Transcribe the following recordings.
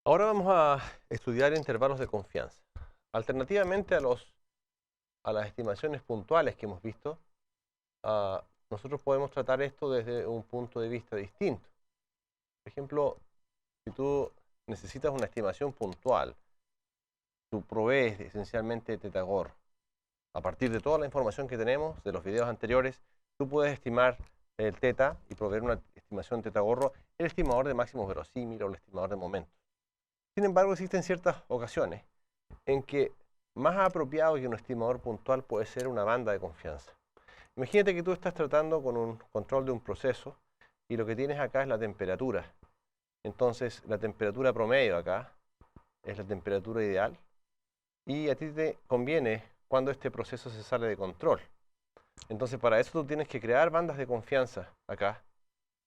Ahora vamos a estudiar intervalos de confianza. Alternativamente a las estimaciones puntuales que hemos visto, nosotros podemos tratar esto desde un punto de vista distinto. Por ejemplo, si tú necesitas una estimación puntual, tú provees esencialmente Tetagor. A partir de toda la información que tenemos de los videos anteriores, tú puedes estimar el teta y proveer una estimación tetagorro, el estimador de máximos verosímil o el estimador de momentos. Sin embargo, existen ciertas ocasiones en que más apropiado que un estimador puntual puede ser una banda de confianza. Imagínate que tú estás tratando con un control de un proceso y lo que tienes acá es la temperatura. Entonces, la temperatura promedio acá es la temperatura ideal y a ti te conviene cuando este proceso se sale de control. Entonces, para eso tú tienes que crear bandas de confianza acá,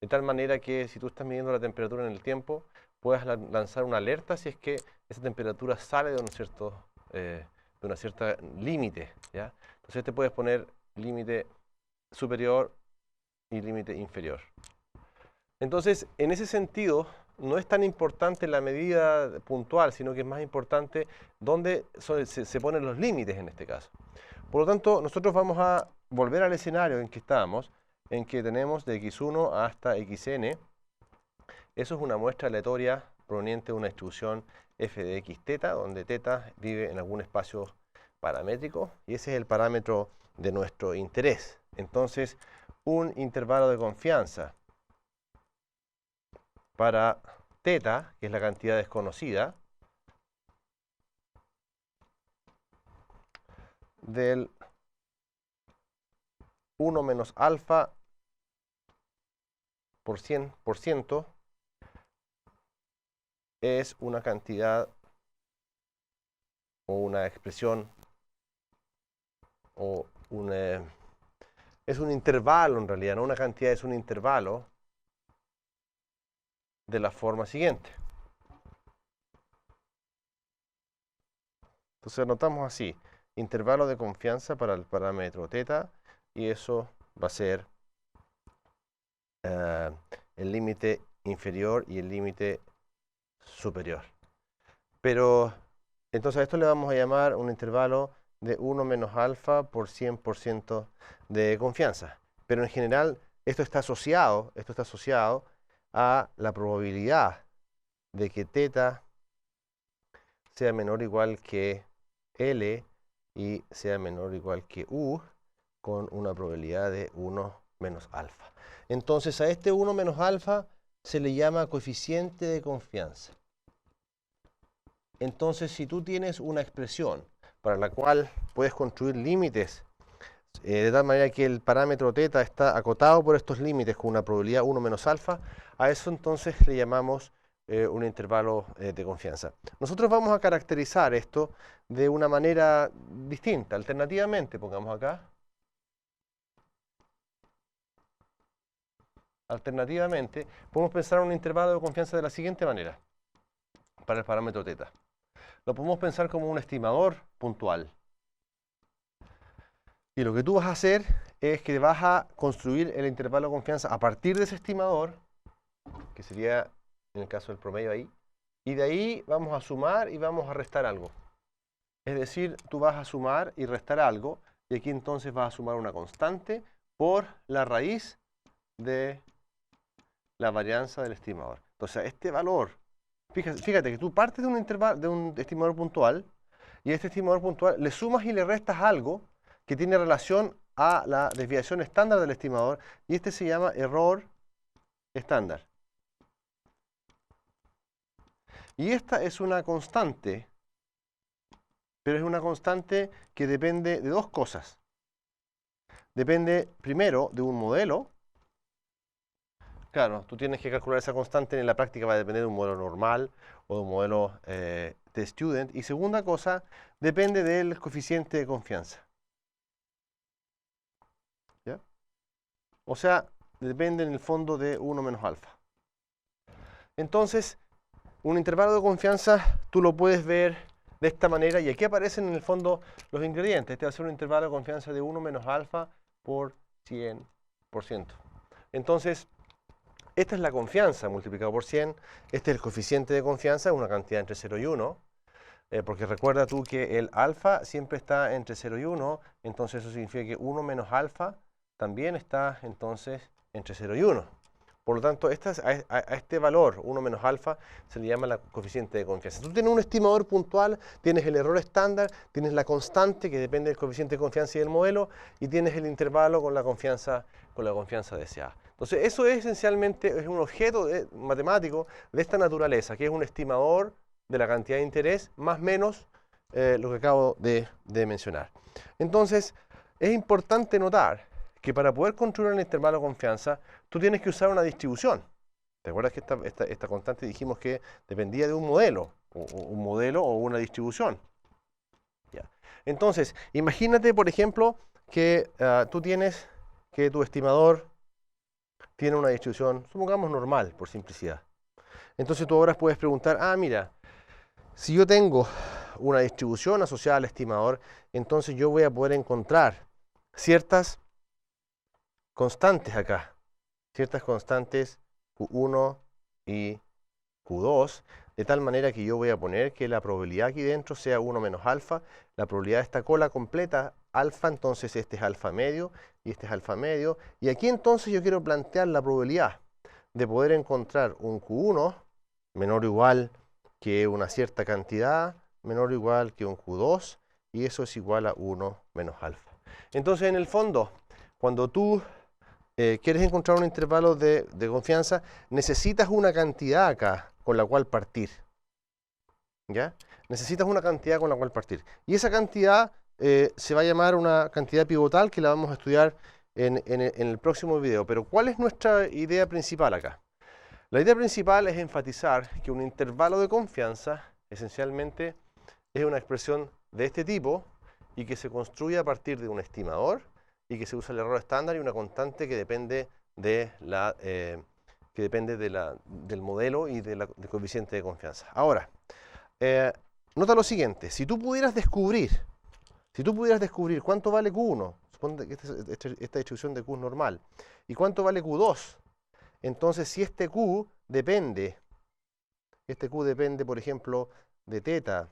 de tal manera que si tú estás midiendo la temperatura en el tiempo, puedas lanzar una alerta si es que esa temperatura sale de una cierta límite, ¿ya? Entonces te puedes poner límite superior y límite inferior. Entonces, en ese sentido, no es tan importante la medida puntual, sino que es más importante dónde se ponen los límites en este caso. Por lo tanto, nosotros vamos a volver al escenario en que estábamos, en que tenemos de x1 hasta xn. Eso es una muestra aleatoria proveniente de una distribución f de x teta, donde teta vive en algún espacio paramétrico y ese es el parámetro de nuestro interés. Entonces, un intervalo de confianza para teta, que es la cantidad desconocida, del 1 menos alfa por 100% es una cantidad o una expresión o es un intervalo en realidad, no una cantidad, es un intervalo de la forma siguiente. Entonces anotamos así, intervalo de confianza para el parámetro teta y eso va a ser el límite inferior y el límite superior. Pero entonces a esto le vamos a llamar un intervalo de 1 menos alfa por 100% de confianza. Pero en general esto está asociado a la probabilidad de que teta sea menor o igual que L y sea menor o igual que U con una probabilidad de 1 menos alfa. Entonces a este 1 menos alfa se le llama coeficiente de confianza. Entonces si tú tienes una expresión para la cual puedes construir límites de tal manera que el parámetro teta está acotado por estos límites con una probabilidad 1 menos alfa, a eso entonces le llamamos un intervalo de confianza. Nosotros vamos a caracterizar esto de una manera distinta, alternativamente, pongamos acá. Alternativamente, podemos pensar en un intervalo de confianza de la siguiente manera, para el parámetro teta. Lo podemos pensar como un estimador puntual. Y lo que tú vas a hacer es que vas a construir el intervalo de confianza a partir de ese estimador, que sería en el caso del promedio ahí, y de ahí vamos a sumar y vamos a restar algo. Es decir, tú vas a sumar y restar algo, y aquí entonces vas a sumar una constante por la raíz de la varianza del estimador. Entonces, este valor, fíjate que tú partes de un estimador puntual, y a este estimador puntual le sumas y le restas algo que tiene relación a la desviación estándar del estimador, y este se llama error estándar. Y esta es una constante, pero es una constante que depende de dos cosas. Depende primero de un modelo. Claro, tú tienes que calcular esa constante, en la práctica va a depender de un modelo normal o de un modelo de student. Y segunda cosa, depende del coeficiente de confianza. ¿Ya? O sea, depende en el fondo de 1 menos alfa. Entonces, un intervalo de confianza tú lo puedes ver de esta manera, y aquí aparecen en el fondo los ingredientes. Este va a ser un intervalo de confianza de 1 menos alfa por 100%. Entonces, Esta es la confianza multiplicado por 100. Este es el coeficiente de confianza, es una cantidad entre 0 y 1. Porque recuerda tú que el alfa siempre está entre 0 y 1, entonces eso significa que 1 menos alfa también está entonces entre 0 y 1. Por lo tanto, a este valor, 1 menos alfa, se le llama la coeficiente de confianza. Tú tienes un estimador puntual, tienes el error estándar, tienes la constante que depende del coeficiente de confianza y del modelo, y tienes el intervalo con la confianza deseada. Entonces, eso es esencialmente un objeto matemático de esta naturaleza, que es un estimador de la cantidad de interés, más o menos lo que acabo de mencionar. Entonces, es importante notar que para poder construir un intervalo de confianza, tú tienes que usar una distribución. ¿Te acuerdas que esta constante dijimos que dependía de un modelo o una distribución? ¿Ya? Entonces, imagínate, por ejemplo, que tú tienes que tu estimador tiene una distribución, supongamos normal, por simplicidad. Entonces tú ahora puedes preguntar, mira, si yo tengo una distribución asociada al estimador, entonces yo voy a poder encontrar ciertas constantes acá, ciertas constantes Q1 y Q2, de tal manera que yo voy a poner que la probabilidad aquí dentro sea 1 menos alfa, la probabilidad de esta cola completa alfa, entonces este es alfa medio y este es alfa medio, y aquí entonces yo quiero plantear la probabilidad de poder encontrar un Q1 menor o igual que una cierta cantidad, menor o igual que un Q2, y eso es igual a 1 menos alfa. Entonces, en el fondo, cuando tú quieres encontrar un intervalo de confianza, necesitas una cantidad acá con la cual partir. ¿Ya? Necesitas una cantidad con la cual partir. Y esa cantidad se va a llamar una cantidad pivotal que la vamos a estudiar en el próximo video. Pero ¿cuál es nuestra idea principal acá? La idea principal es enfatizar que un intervalo de confianza esencialmente es una expresión de este tipo y que se construye a partir de un estimador y que se usa el error estándar y una constante que depende del modelo y del coeficiente de confianza. Ahora, nota lo siguiente, si tú pudieras descubrir cuánto vale Q1, supone que esta distribución de Q es normal, y cuánto vale Q2, entonces si este Q depende, por ejemplo, de teta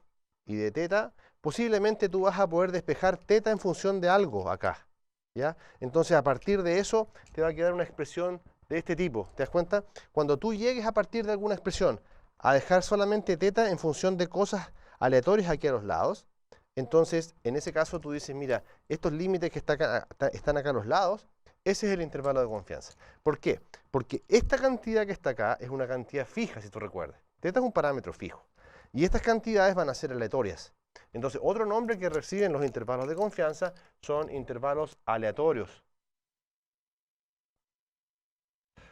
y de teta, posiblemente tú vas a poder despejar teta en función de algo acá. ¿Ya? Entonces, a partir de eso, te va a quedar una expresión de este tipo. ¿Te das cuenta? Cuando tú llegues a partir de alguna expresión a dejar solamente teta en función de cosas aleatorias aquí a los lados, entonces, en ese caso, tú dices, mira, estos límites que están acá a los lados, ese es el intervalo de confianza. ¿Por qué? Porque esta cantidad que está acá es una cantidad fija, si tú recuerdas. Teta es un parámetro fijo. Y estas cantidades van a ser aleatorias. Entonces, otro nombre que reciben los intervalos de confianza son intervalos aleatorios.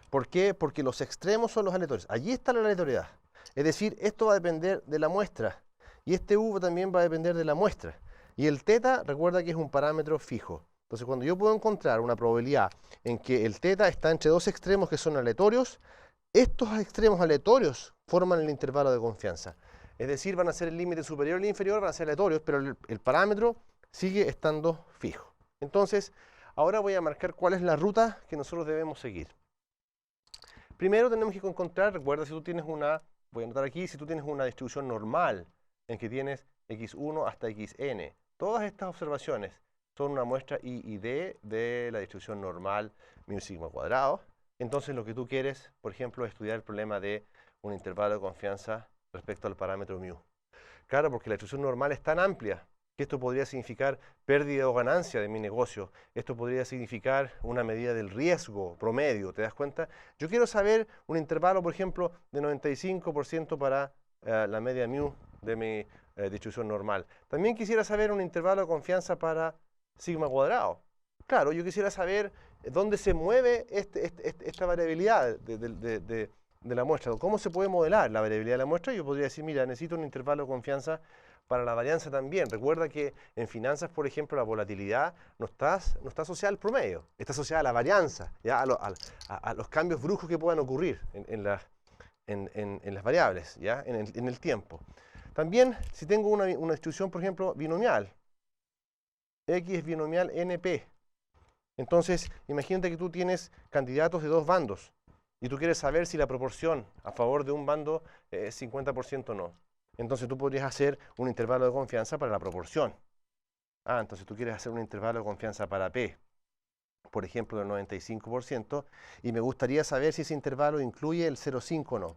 ¿Por qué? Porque los extremos son los aleatorios. Allí está la aleatoriedad. Es decir, esto va a depender de la muestra. Y este U también va a depender de la muestra. Y el teta, recuerda que es un parámetro fijo. Entonces, cuando yo puedo encontrar una probabilidad en que el teta está entre dos extremos que son aleatorios, estos extremos aleatorios forman el intervalo de confianza. Es decir, van a ser el límite superior y el inferior, van a ser aleatorios, pero el parámetro sigue estando fijo. Entonces, ahora voy a marcar cuál es la ruta que nosotros debemos seguir. Primero tenemos que encontrar, recuerda, si tú tienes voy a anotar aquí, si tú tienes una distribución normal en que tienes x1 hasta xn, todas estas observaciones son una muestra I y D de la distribución normal mu sigma cuadrado. Entonces, lo que tú quieres, por ejemplo, es estudiar el problema de un intervalo de confianza respecto al parámetro mu. Claro, porque la distribución normal es tan amplia que esto podría significar pérdida o ganancia de mi negocio. Esto podría significar una medida del riesgo promedio, ¿te das cuenta? Yo quiero saber un intervalo, por ejemplo, de 95% para la media mu de mi distribución normal. También quisiera saber un intervalo de confianza para sigma cuadrado. Claro, yo quisiera saber dónde se mueve esta variabilidad de la muestra, cómo se puede modelar la variabilidad de la muestra. Yo podría decir, mira, necesito un intervalo de confianza para la varianza también. Recuerda que en finanzas, por ejemplo, la volatilidad no está asociada al promedio, está asociada a la varianza, ¿ya? A los cambios bruscos que puedan ocurrir en las variables, ¿ya? En el tiempo. También, si tengo una distribución, por ejemplo, binomial, X es binomial NP. Entonces, imagínate que tú tienes candidatos de dos bandos. y tú quieres saber si la proporción a favor de un bando es 50% o no. Entonces tú podrías hacer un intervalo de confianza para la proporción. Entonces tú quieres hacer un intervalo de confianza para P, por ejemplo, del 95%, y me gustaría saber si ese intervalo incluye el 0,5 o no.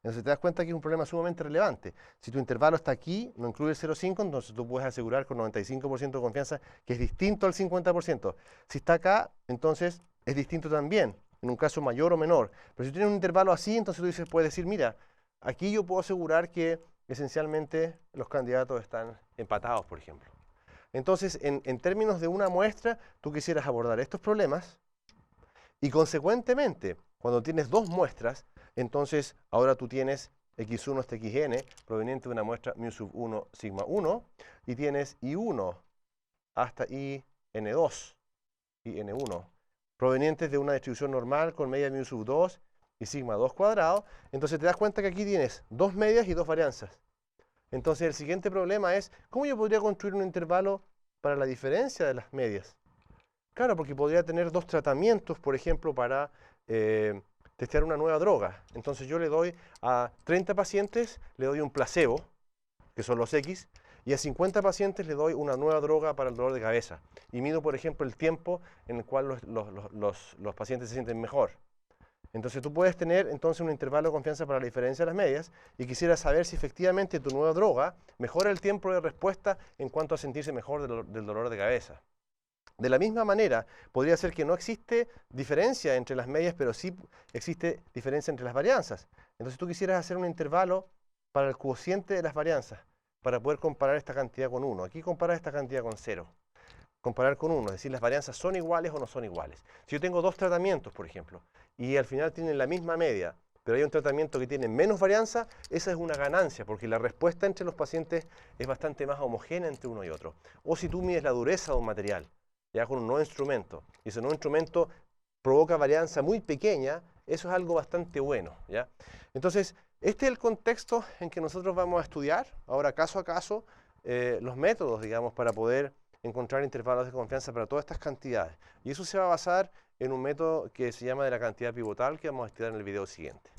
Entonces te das cuenta que es un problema sumamente relevante. Si tu intervalo está aquí, no incluye el 0,5, entonces tú puedes asegurar con 95% de confianza que es distinto al 50%. Si está acá, entonces es distinto también, en un caso mayor o menor. Pero si tienes un intervalo así, entonces tú dices, puedes decir, mira, aquí yo puedo asegurar que esencialmente los candidatos están empatados, por ejemplo. Entonces, en términos de una muestra, tú quisieras abordar estos problemas y consecuentemente, cuando tienes dos muestras, entonces ahora tú tienes x1 hasta xn proveniente de una muestra mu sub 1 sigma 1 y tienes i1 hasta in2 y n1 provenientes de una distribución normal con media mu sub 2 y sigma 2 cuadrado. Entonces te das cuenta que aquí tienes dos medias y dos varianzas. Entonces el siguiente problema es, ¿cómo yo podría construir un intervalo para la diferencia de las medias? Claro, porque podría tener dos tratamientos, por ejemplo, para testear una nueva droga. Entonces yo le doy a 30 pacientes, le doy un placebo, que son los X, y a 50 pacientes le doy una nueva droga para el dolor de cabeza. Y mido, por ejemplo, el tiempo en el cual los pacientes se sienten mejor. Entonces tú puedes tener entonces un intervalo de confianza para la diferencia de las medias y quisiera saber si efectivamente tu nueva droga mejora el tiempo de respuesta en cuanto a sentirse mejor del dolor de cabeza. De la misma manera, podría ser que no existe diferencia entre las medias, pero sí existe diferencia entre las varianzas. Entonces tú quisieras hacer un intervalo para el cociente de las varianzas, para poder comparar esta cantidad con 1. Aquí comparar esta cantidad con 0. Comparar con 1, es decir, las varianzas son iguales o no son iguales. Si yo tengo dos tratamientos, por ejemplo, y al final tienen la misma media, pero hay un tratamiento que tiene menos varianza, esa es una ganancia, porque la respuesta entre los pacientes es bastante más homogénea entre uno y otro. O si tú mides la dureza de un material, ya con un nuevo instrumento, y ese nuevo instrumento provoca varianza muy pequeña, eso es algo bastante bueno, ¿ya? Entonces, este es el contexto en que nosotros vamos a estudiar, ahora caso a caso, los métodos, digamos, para poder encontrar intervalos de confianza para todas estas cantidades. Y eso se va a basar en un método que se llama de la cantidad pivotal que vamos a estudiar en el video siguiente.